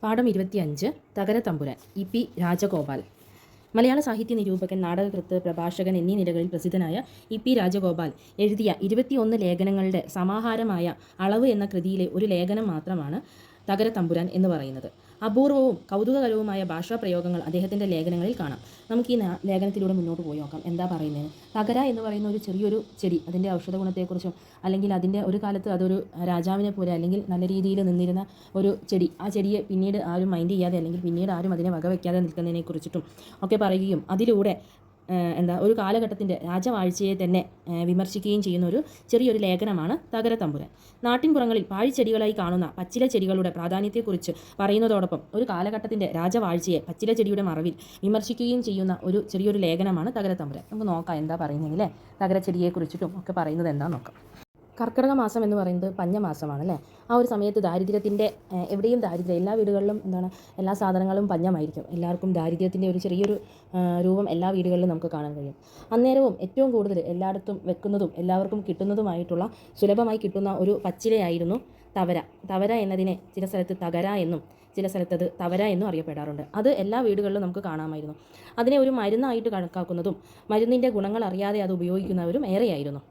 പാഠം 25 തകരത്തമ്പുരാൻ ഇ.പി. രാജഗോപാൽ. മലയാള സാഹിത്യ നിരൂപകൻ, നാടകകൃത്ത്, പ്രഭാഷകൻ എന്നീ നിലകളിൽ പ്രസിദ്ധനായ ഇ.പി. രാജഗോപാൽ എഴുതിയ 21 ലേഖനങ്ങളുടെ സമാഹാരമായ അളവ് എന്ന കൃതിയിലെ ഒരു ലേഖനം മാത്രമാണ് തകരത്തമ്പുരാൻ എന്ന് പറയുന്നത്. അപൂർവവും കൗതുകകരവുമായ ഭാഷാപ്രയോഗങ്ങൾ അദ്ദേഹത്തിൻ്റെ ലേഖനങ്ങളിൽ കാണാം. നമുക്ക് ഈ ലേഖനത്തിലൂടെ മുന്നോട്ട് പോയി നോക്കാം. എന്താ പറയുന്നത്? തകര എന്ന് പറയുന്ന ഒരു ചെറിയൊരു ചെടി, അതിൻ്റെ ഔഷധ ഗുണത്തെക്കുറിച്ചും അല്ലെങ്കിൽ അതിൻ്റെ ഒരു കാലത്ത് അതൊരു രാജാവിനെ പോലെ അല്ലെങ്കിൽ നല്ല രീതിയിൽ നിന്നിരുന്ന ഒരു ചെടി, ആ ചെടിയെ പിന്നീട് ആരും മൈൻഡ് ചെയ്യാതെ അല്ലെങ്കിൽ പിന്നീട് ആരും അതിനെ വകവയ്ക്കാതെ നിൽക്കുന്നതിനെ കുറിച്ചിട്ടും ഒക്കെ പറയുകയും അതിലൂടെ ഒരു കാലഘട്ടത്തിൻ്റെ രാജവാഴ്ചയെ തന്നെ വിമർശിക്കുകയും ചെയ്യുന്ന ഒരു ചെറിയൊരു ലേഖനമാണ് തകരത്തമ്പുരാൻ. നാട്ടിൻപുറങ്ങളിൽ പാഴ്ചെടികളായി കാണുന്ന പച്ചില ചെടികളുടെ പ്രാധാന്യത്തെക്കുറിച്ച് പറയുന്നതോടൊപ്പം ഒരു കാലഘട്ടത്തിൻ്റെ രാജവാഴ്ചയെ പച്ചില ചെടിയുടെ മറവിൽ വിമർശിക്കുകയും ചെയ്യുന്ന ഒരു ചെറിയൊരു ലേഖനമാണ് തകരത്തമ്പുരാൻ. നമുക്ക് നോക്കാം എന്താ പറയുന്നതെങ്കിൽ തകരച്ചെടിയെക്കുറിച്ചിട്ടും ഒക്കെ പറയുന്നത് എന്താണെന്ന് നോക്കാം. കർക്കിടക മാസം എന്ന് പറയുന്നത് പഞ്ഞമാസമാണ് അല്ലേ. ആ ഒരു സമയത്ത് ദാരിദ്ര്യത്തിൻ്റെ എവിടെയും ദാരിദ്ര്യം, എല്ലാ വീടുകളിലും എല്ലാ സാധനങ്ങളും പഞ്ഞമായിരിക്കും. എല്ലാവർക്കും ദാരിദ്ര്യത്തിൻ്റെ ഒരു ചെറിയൊരു രൂപം എല്ലാ വീടുകളിലും നമുക്ക് കാണാൻ കഴിയും. അന്നേരവും ഏറ്റവും കൂടുതൽ എല്ലായിടത്തും വെക്കുന്നതും എല്ലാവർക്കും കിട്ടുന്നതുമായിട്ടുള്ള സുലഭമായി കിട്ടുന്ന ഒരു പച്ചിലയായിരുന്നു തവര. തവര എന്നതിനെ ചില സ്ഥലത്ത് തകര എന്നും ചില സ്ഥലത്തത് തവര എന്നും അറിയപ്പെടാറുണ്ട്. അത് എല്ലാ വീടുകളിലും നമുക്ക് കാണാമായിരുന്നു. അതിനെ ഒരു മരുന്നായിട്ട് കണക്കാക്കുന്നതും മരുന്നിൻ്റെ ഗുണങ്ങൾ അറിയാതെ അത് ഉപയോഗിക്കുന്നവരും ഏറെയായിരുന്നു.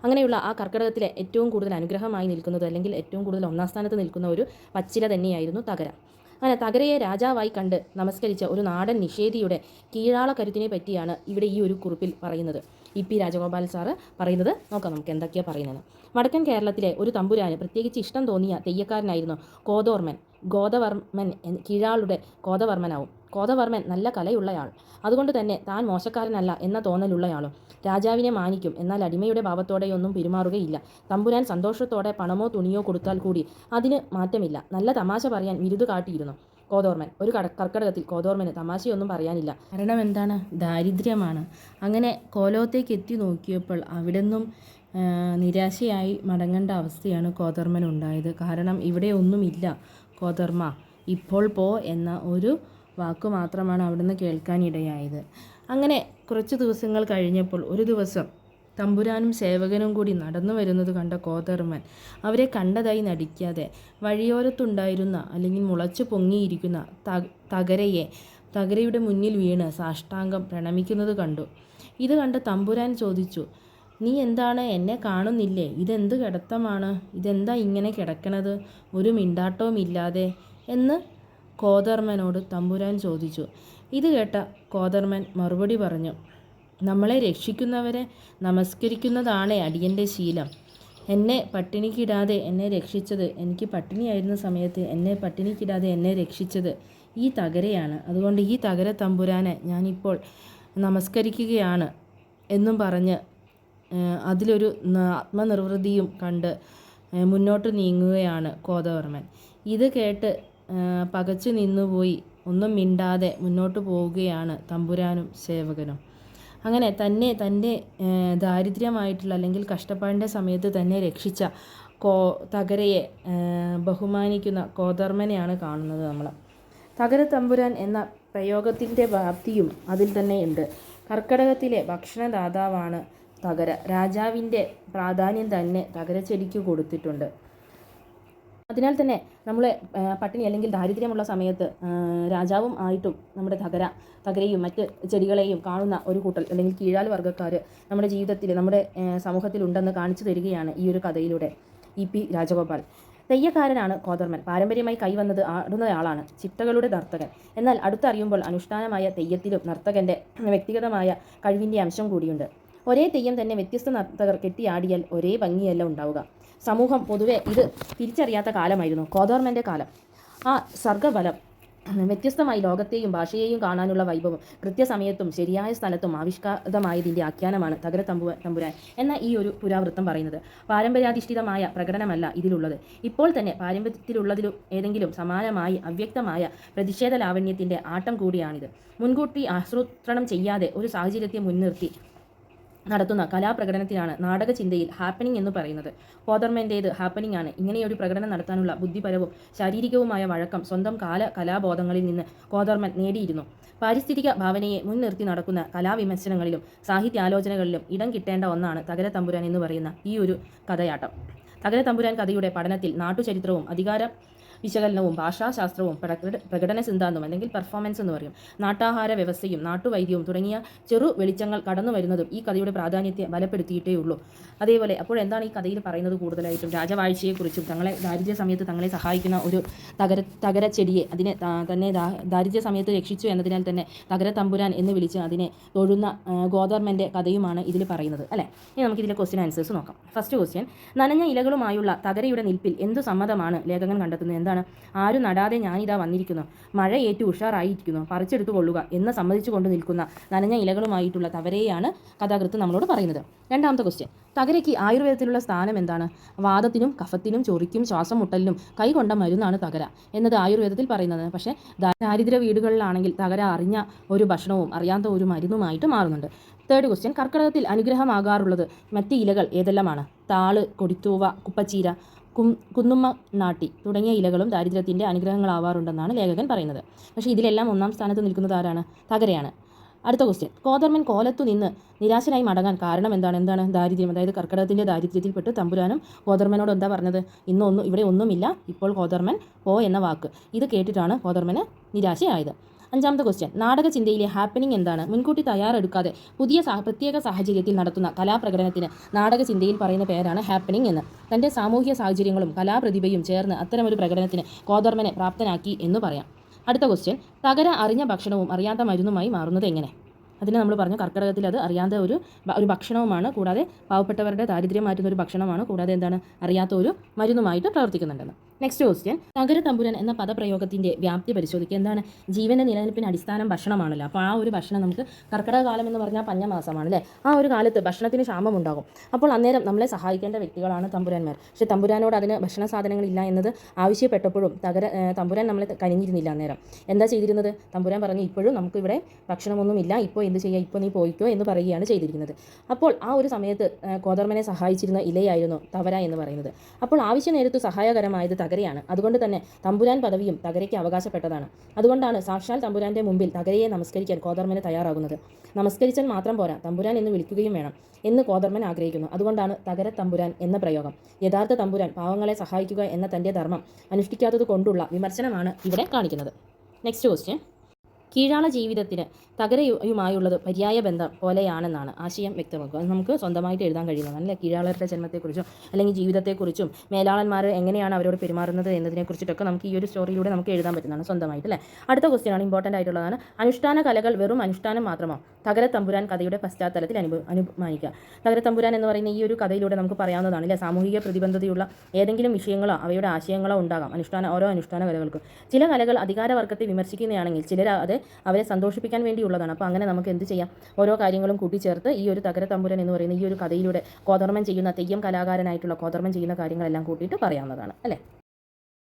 അങ്ങനെയുള്ള ആ കർക്കിടകത്തിലെ ഏറ്റവും കൂടുതൽ അനുഗ്രഹമായി നിൽക്കുന്നത് അല്ലെങ്കിൽ ഏറ്റവും കൂടുതൽ ഒന്നാം സ്ഥാനത്ത് നിൽക്കുന്ന ഒരു പച്ചില തന്നെയായിരുന്നു തകര. അങ്ങനെ തകരയെ രാജാവായി കണ്ട് നമസ്കരിച്ച ഒരു നാടൻ നിഷേധിയുടെ കീഴാള കരുത്തിനെ പറ്റിയാണ് ഇവിടെ ഈ ഒരു കുറിപ്പിൽ പറയുന്നത്. ഇ.പി. രാജഗോപാൽ സാറ് പറയുന്നത് നോക്കാം നമുക്ക് എന്തൊക്കെയാണ് പറയുന്നത്. വടക്കൻ കേരളത്തിലെ ഒരു തമ്പുരാന് പ്രത്യേകിച്ച് ഇഷ്ടം തോന്നിയ തെയ്യക്കാരനായിരുന്നു കോതോർമൻ. ഗോദവർമ്മൻ കീഴാളുടെ കോതവർമ്മനാവും. കോതവർമ്മൻ നല്ല കലയുള്ളയാൾ, അതുകൊണ്ട് തന്നെ താൻ മോശക്കാരനല്ല എന്ന തോന്നലുള്ളയാളും. രാജാവിനെ മാനിക്കും, എന്നാൽ അടിമയുടെ ഭാവത്തോടെയൊന്നും പെരുമാറുകയില്ല. തമ്പുരാൻ സന്തോഷത്തോടെ പണമോ തുണിയോ കൊടുത്താൽ കൂടി അതിന് മാറ്റമില്ല. നല്ല തമാശ പറയാൻ വിരുദ് കാട്ടിയിരുന്നു കോതോർമൻ. ഒരു കർക്കിടകത്തിൽ കോതോർമന് തമാശയൊന്നും പറയാനില്ല. കാരണം എന്താണ്? ദാരിദ്ര്യമാണ്. അങ്ങനെ കോലോത്തേക്ക് എത്തി നോക്കിയപ്പോൾ അവിടെ നിന്നും നിരാശയായി മടങ്ങേണ്ട അവസ്ഥയാണ് കോതോർമൻ ഉണ്ടായത്. കാരണം ഇവിടെ ഒന്നുമില്ല. കോതർമ്മ, ഇപ്പോൾ പോ എന്ന ഒരു വാക്ക് മാത്രമാണ് അവിടുന്ന് കേൾക്കാനിടയായത്. അങ്ങനെ കുറച്ച് ദിവസങ്ങൾ കഴിഞ്ഞപ്പോൾ ഒരു ദിവസം തമ്പുരാനും സേവകനും കൂടി നടന്നു വരുന്നത് കണ്ട കോതർമ്മൻ അവരെ കണ്ടതായി നടിക്കാതെ വഴിയോരത്തുണ്ടായിരുന്ന അല്ലെങ്കിൽ മുളച്ചു പൊങ്ങിയിരിക്കുന്ന തകരയുടെ മുന്നിൽ വീണ് സാഷ്ടാംഗം പ്രണമിക്കുന്നത് കണ്ടു. ഇത് കണ്ട തമ്പുരാൻ ചോദിച്ചു, നീ എന്താണ് എന്നെ കാണുന്നില്ലേ? ഇതെന്ത് കിടത്തമാണ്? ഇതെന്താ ഇങ്ങനെ കിടക്കണത്? ഒരു മിണ്ടാട്ടവുമില്ലാതെ എന്ന് കോതർമ്മനോട് തമ്പുരാൻ ചോദിച്ചു. ഇത് കേട്ട കോതർമ്മൻ മറുപടി പറഞ്ഞു, നമ്മളെ രക്ഷിക്കുന്നവരെ നമസ്കരിക്കുന്നതാണേ അടിയൻ്റെ ശീലം. എന്നെ പട്ടിണിക്കിടാതെ എന്നെ രക്ഷിച്ചത്, എനിക്ക് പട്ടിണിയായിരുന്ന സമയത്ത് എന്നെ പട്ടിണിക്കിടാതെ എന്നെ രക്ഷിച്ചത് ഈ തകരയാണ്. അതുകൊണ്ട് ഈ തകര തമ്പുരാനെ ഞാനിപ്പോൾ നമസ്കരിക്കുകയാണ് എന്നും പറഞ്ഞ് അതിലൊരു ആത്മനിർവൃതിയും കണ്ട് മുന്നോട്ട് നീങ്ങുകയാണ് കോതവർമ്മൻ. ഇത് കേട്ട് പകച്ചു നിന്നുപോയി ഒന്നും മിണ്ടാതെ മുന്നോട്ട് പോവുകയാണ് തമ്പുരാനും സേവകനും. അങ്ങനെ തൻ്റെ ദാരിദ്ര്യമായിട്ടുള്ള അല്ലെങ്കിൽ കഷ്ടപ്പാടിൻ്റെ സമയത്ത് തന്നെ രക്ഷിച്ച തകരയെ ബഹുമാനിക്കുന്ന കോതർമ്മനെയാണ് കാണുന്നത് നമ്മൾ. തകര തമ്പുരാൻ എന്ന പ്രയോഗത്തിൻ്റെ വ്യാപ്തിയും അതിൽ തന്നെ ഉണ്ട്. കർക്കിടകത്തിലെ ഭക്ഷണദാതാവാണ് തകര. രാജാവിൻ്റെ പ്രാധാന്യം തന്നെ തകരച്ചെടിക്ക് കൊടുത്തിട്ടുണ്ട്. അതിനാൽ തന്നെ നമ്മൾ പട്ടിണി അല്ലെങ്കിൽ ദാരിദ്ര്യമുള്ള സമയത്ത് രാജാവും ആയിട്ടും നമ്മുടെ തകരയും മറ്റ് ചെടികളെയും കാണുന്ന ഒരു കൂട്ടൽ അല്ലെങ്കിൽ കീഴാൽ വർഗ്ഗക്കാർ നമ്മുടെ ജീവിതത്തിൽ നമ്മുടെ സമൂഹത്തിലുണ്ടെന്ന് കാണിച്ചു തരികയാണ് ഈ ഒരു കഥയിലൂടെ ഇ.പി. രാജഗോപാൽ. തെയ്യക്കാരനാണ് കോതർമ്മൻ. പാരമ്പര്യമായി കൈവന്നത് ആടുന്നയാളാണ്, ചിട്ടകളുടെ നർത്തകൻ. എന്നാൽ അടുത്തറിയുമ്പോൾ അനുഷ്ഠാനമായ തെയ്യത്തിലും നർത്തകൻ്റെ വ്യക്തിഗതമായ കഴിവിൻ്റെ അംശം കൂടിയുണ്ട്. ഒരേ തെയ്യം തന്നെ വ്യത്യസ്ത നർത്തകർ കെട്ടിയാടിയാൽ ഒരേ ഭംഗിയല്ല ഉണ്ടാവുക. സമൂഹം പൊതുവെ ഇത് തിരിച്ചറിയാത്ത കാലമായിരുന്നു കോതോർമ്മൻ്റെ കാലം. ആ സർഗബലം വ്യത്യസ്തമായി ലോകത്തെയും ഭാഷയെയും കാണാനുള്ള വൈഭവം കൃത്യസമയത്തും ശരിയായ സ്ഥലത്തും ആവിഷ്കാരമായതിൻ്റെ ആഖ്യാനമാണ് തകര തമ്പുരാൻ എന്ന ഈ ഒരു പുരാവൃത്തം പറയുന്നത്. പാരമ്പര്യാധിഷ്ഠിതമായ പ്രകടനമല്ല ഇതിലുള്ളത്. ഇപ്പോൾ തന്നെ പാരമ്പര്യത്തിലുള്ളതിലും ഏതെങ്കിലും സമാനമായി അവ്യക്തമായ പ്രതിഷേധ ലാവണ്യത്തിൻ്റെ ആട്ടം കൂടിയാണിത്. മുൻകൂട്ടി ആസൂത്രണം ചെയ്യാതെ ഒരു സാഹചര്യത്തെ മുൻനിർത്തി നടത്തുന്ന കലാപ്രകടനത്തിനാണ് നാടകചിന്തയിൽ ഹാപ്പനിങ് എന്ന് പറയുന്നത്. കോതർമ്മൻ്റേത് ഹാപ്പനിങ് ആണ്. ഇങ്ങനെയൊരു പ്രകടനം നടത്താനുള്ള ബുദ്ധിപരവും ശാരീരികവുമായ വഴക്കം സ്വന്തം കലാബോധങ്ങളിൽ നിന്ന് കോതർമ്മൻ നേടിയിരുന്നു. പാരിസ്ഥിതിക ഭാവനയെ മുൻനിർത്തി നടക്കുന്ന കലാവിമർശനങ്ങളിലും സാഹിത്യാലോചനകളിലും ഇടം കിട്ടേണ്ട ഒന്നാണ് തകര തമ്പുരാൻ എന്ന് പറയുന്ന ഈ ഒരു കഥയാട്ടം. തകര തമ്പുരാൻ കഥയുടെ പഠനത്തിൽ നാട്ടുചരിത്രവും അധികാര വിശകലനവും ഭാഷാശാസ്ത്രവും പ്രകടന സിദ്ധാന്തവും അല്ലെങ്കിൽ പെർഫോമൻസ് എന്ന് പറയും, നാട്ടാഹാര വ്യവസ്ഥയും നാട്ടുവൈദ്യവും തുടങ്ങിയ ചെറു വെളിച്ചങ്ങൾ കടന്നു വരുന്നതും ഈ കഥയുടെ പ്രാധാന്യത്തെ ബലപ്പെടുത്തിയിട്ടേ ഉള്ളൂ. അതേപോലെ അപ്പോൾ എന്താണ് ഈ കഥയിൽ പറയുന്നത്? കൂടുതലായിട്ടും രാജവാഴ്ചയെക്കുറിച്ചും തങ്ങളെ ദാരിദ്ര്യ സമയത്ത് തങ്ങളെ സഹായിക്കുന്ന ഒരു തകര ചെടിയെ അതിനെ തന്നെ ദാരിദ്ര്യ സമയത്ത് രക്ഷിച്ചു എന്നതിനാൽ തന്നെ തകര തമ്പുരാൻ എന്ന് വിളിച്ച് അതിനെ തൊഴുന്ന ഗോദർമൻ്റെ കഥയുമാണ് ഇതിൽ പറയുന്നത് അല്ലേ. ഇനി നമുക്കിതിലെ ക്വസ്റ്റ്യൻ ആൻസേഴ്സ് നോക്കാം. ഫസ്റ്റ് ക്വസ്റ്റ്യൻ, നനഞ്ഞ ഇലകളുമായുള്ള തകരയുടെ നിൽപ്പിൽ എന്തു സമ്മതമാണ് ലേഖകൻ കണ്ടെത്തുന്നത്? എന്താണ്? ആരും നടാതെ ഞാനിതാ വന്നിരിക്കുന്നു, മഴ ഏറ്റു ഉഷാറായിരിക്കുന്നു, പറിച്ചെടുത്തു കൊള്ളുക എന്ന് സമ്മതിച്ചു കൊണ്ട് നിൽക്കുന്ന നനഞ്ഞ ഇലകളുമായിട്ടുള്ള തവരയെയാണ് കഥാകൃത്ത് നമ്മളോട് പറയുന്നത്. രണ്ടാമത്തെ ക്വസ്റ്റ്യൻ, തകരയ്ക്ക് ആയുർവേദത്തിലുള്ള സ്ഥാനം എന്താണ്? വാദത്തിനും കഫത്തിനും ചൊറിക്കും ശ്വാസം മുട്ടലിനും കൈകൊണ്ട മരുന്നാണ് തകര എന്നത് ആയുർവേദത്തിൽ പറയുന്നത്. പക്ഷേ ദാരിദ്ര്യ വീടുകളിലാണെങ്കിൽ തകര അറിഞ്ഞ ഒരു ഭക്ഷണവും അറിയാത്ത ഒരു മരുന്നുമായിട്ട് മാറുന്നുണ്ട്. തേർഡ് ക്വസ്റ്റ്യൻ, കർക്കിടകത്തിൽ അനുഗ്രഹമാകാറുള്ളത് മറ്റ് ഇലകൾ ഏതെല്ലാമാണ്? താള്, കൊടിത്തൂവ, കുപ്പച്ചീര, കുന്നുമ്മ നാട്ടി തുടങ്ങിയ ഇലകളും ദാരിദ്ര്യത്തിൻ്റെ അനുഗ്രഹങ്ങളാവാറുണ്ടെന്നാണ് ലേഖകൻ പറയുന്നത്. പക്ഷേ ഇതിലെല്ലാം ഒന്നാം സ്ഥാനത്ത് നിൽക്കുന്നത് ആരാണ്? തകരയാണ്. അടുത്ത ക്വസ്റ്റ്യൻ, കോതർമൻ കോലത്തു നിന്ന് നിരാശനായി മടങ്ങാൻ കാരണം എന്താണ്? ദാരിദ്ര്യം. അതായത് കർക്കിടകത്തിൻ്റെ ദാരിദ്ര്യത്തിൽപ്പെട്ട് തമ്പുരാനും കോതർമനോട് എന്താ പറഞ്ഞത്? ഇവിടെ ഒന്നുമില്ല, ഇപ്പോൾ കോതർമൻ പോ എന്ന വാക്ക്. ഇത് കേട്ടിട്ടാണ് കോതർമന് നിരാശയായത്. അഞ്ചാമത്തെ ക്വസ്റ്റ്യൻ, നാടക ചിന്തയിലെ ഹാപ്പനിങ് എന്താണ്? മുൻകൂട്ടി തയ്യാറെടുക്കാതെ പ്രത്യേക സാഹചര്യത്തിൽ നടത്തുന്ന കലാപ്രകടനത്തിന് നാടക ചിന്തയിൽ പറയുന്ന പേരാണ് ഹാപ്പനിങ് എന്ന്. തൻ്റെ സാമൂഹ്യ സാഹചര്യങ്ങളും കലാപ്രതിഭയും ചേർന്ന് അത്തരമൊരു പ്രകടനത്തിന് കോതർമനെ പ്രാപ്തനാക്കി എന്ന് പറയാം. അടുത്ത ക്വസ്റ്റ്യൻ, തകര അറിഞ്ഞ ഭക്ഷണവും അറിയാത്ത മരുന്നുമായി മാറുന്നത് എങ്ങനെ? അതിന് നമ്മൾ പറഞ്ഞു കർക്കിടകത്തിൽ അത് അറിയാത്ത ഒരു ഭക്ഷണവുമാണ്, കൂടാതെ പാവപ്പെട്ടവരുടെ ദാരിദ്ര്യം മാറ്റുന്ന ഒരു ഭക്ഷണമാണ്, കൂടാതെ എന്താണ് അറിയാത്ത ഒരു മരുന്നുമായിട്ട് പ്രവർത്തിക്കുന്നുണ്ടെന്ന്. നെക്സ്റ്റ് ക്വസ്റ്റ്യൻ, തകര തമ്പുരാൻ എന്ന പദപ്രയോഗത്തിൻ്റെ വ്യാപ്തി പരിശോധിക്കുക. എന്താണ്? ജീവൻ്റെ നിലനിൽപ്പിന് അടിസ്ഥാനം ഭക്ഷണമാണല്ലോ. അപ്പോൾ ആ ഒരു ഭക്ഷണം നമുക്ക് കർക്കിടക കാലം എന്ന് പറഞ്ഞാൽ പഞ്ഞമാസമാണ് അല്ലേ. ആ ഒരു കാലത്ത് ഭക്ഷണത്തിന് ക്ഷാമം ഉണ്ടാകും. അപ്പോൾ അന്നേരം നമ്മളെ സഹായിക്കേണ്ട വ്യക്തികളാണ് തമ്പുരാന്മാർ. പക്ഷേ തമ്പുരാനോട് അതിന് ഭക്ഷണ സാധനങ്ങളില്ല എന്നത് ആവശ്യപ്പെട്ടപ്പോഴും തമ്പുരാൻ നമ്മളെ കനിഞ്ഞിരുന്നില്ല. അന്നേരം എന്താ ചെയ്തിരുന്നത്? തമ്പുരാൻ പറഞ്ഞു, ഇപ്പോഴും നമുക്കിവിടെ ഭക്ഷണമൊന്നുമില്ല, ഇപ്പോൾ എന്ത് ചെയ്യുക, ഇപ്പോൾ നീ പോയിക്കോ എന്ന് പറയുകയാണ് ചെയ്തിരിക്കുന്നത്. അപ്പോൾ ആ ഒരു സമയത്ത് കോതർമനെ സഹായിച്ചിരുന്ന ഇലയായിരുന്നു തവര എന്ന് പറയുന്നത്. അപ്പോൾ ആവശ്യ നേരത്ത് സഹായകരമായത് തകരയാണ്. അതുകൊണ്ട് തന്നെ തമ്പുരാൻ പദവിയും തകരയ്ക്ക് അവകാശപ്പെട്ടതാണ്. അതുകൊണ്ടാണ് സാക്ഷാൽ തമ്പുരാൻ്റെ മുമ്പിൽ തകരയെ നമസ്കരിക്കാൻ കോതർമന് തയ്യാറാകുന്നത്. നമസ്കരിച്ചാൽ മാത്രം പോരാ, തമ്പുരാൻ എന്ന് വിളിക്കുകയും വേണം എന്ന് കോതർമൻ ആഗ്രഹിക്കുന്നു. അതുകൊണ്ടാണ് തകര തമ്പുരാൻ എന്ന പ്രയോഗം. യഥാർത്ഥ തമ്പുരാൻ പാവങ്ങളെ സഹായിക്കുക എന്ന തൻ്റെ ധർമ്മം അനുഷ്ഠിക്കാത്തത് കൊണ്ടുള്ള വിമർശനമാണ് ഇവിടെ കാണിക്കുന്നത്. നെക്സ്റ്റ് ക്വസ്റ്റ്യൻ, കീഴാള ജീവിതത്തിന് തകരയുമായുള്ളത് പര്യായ ബന്ധം പോലെയാണെന്നാണ് ആശയം വ്യക്തമാക്കുക. അത് നമുക്ക് സ്വന്തമായിട്ട് എഴുതാൻ കഴിയുന്നതാണ് അല്ലേ. കീഴാളരുടെ ജന്മത്തെക്കുറിച്ചും അല്ലെങ്കിൽ ജീവിതത്തെക്കുറിച്ചും മേലാളന്മാർ എങ്ങനെയാണ് അവരോട് പെരുമാറുന്നത് എന്നതിനെക്കുറിച്ചിട്ടൊക്കെ നമുക്ക് ഈ ഒരു സ്റ്റോറിയിലൂടെ നമുക്ക് എഴുതാൻ പറ്റുന്നതാണ് സ്വന്തമായിട്ട് അല്ലേ. അടുത്ത ക്വസ്റ്റ്യനാണ് ഇമ്പോർട്ടൻ്റ് ആയിട്ടുള്ളതാണ്. അനുഷ്ഠാന കലകൾ വെറും അനുഷ്ഠാനം മാത്രമോ? തകര തമ്പുരാൻ കഥയുടെ പശ്ചാത്തലത്തിൽ അനുമാനിക്കുക. തകര തമ്പുരാൻ എന്ന് പറയുന്ന ഈ ഒരു കഥയിലൂടെ നമുക്ക് പറയാവുന്നതാണ് അല്ലേ. സാമൂഹിക പ്രതിബദ്ധതയുള്ള ഏതെങ്കിലും വിഷയങ്ങളോ അവയുടെ ആശയങ്ങളോ ഉണ്ടാകാം ഓരോ അനുഷ്ഠാന കലകൾക്കും. ചില കലകൾ അധികാരവർഗത്തെ വിമർശിക്കുന്നതാണെങ്കിൽ ചിലർ അവരെ സന്തോഷിപ്പിക്കാൻ വേണ്ടിയുള്ളതാണ്. അപ്പോൾ അങ്ങനെ നമുക്ക് എന്ത് ചെയ്യാം? ഓരോ കാര്യങ്ങളും കൂട്ടിച്ചേർത്ത് ഈ ഒരു തകര തമ്പുരാൻ എന്ന് പറയുന്ന ഈ ഒരു കഥയിലൂടെ കോതർമൻ ചെയ്യുന്ന തെയ്യം കലാകാരനായിട്ടുള്ള കോതർമൻ ചെയ്യുന്ന കാര്യങ്ങളെല്ലാം കൂട്ടിയിട്ട് പറയാവുന്നതാണ് അല്ലേ.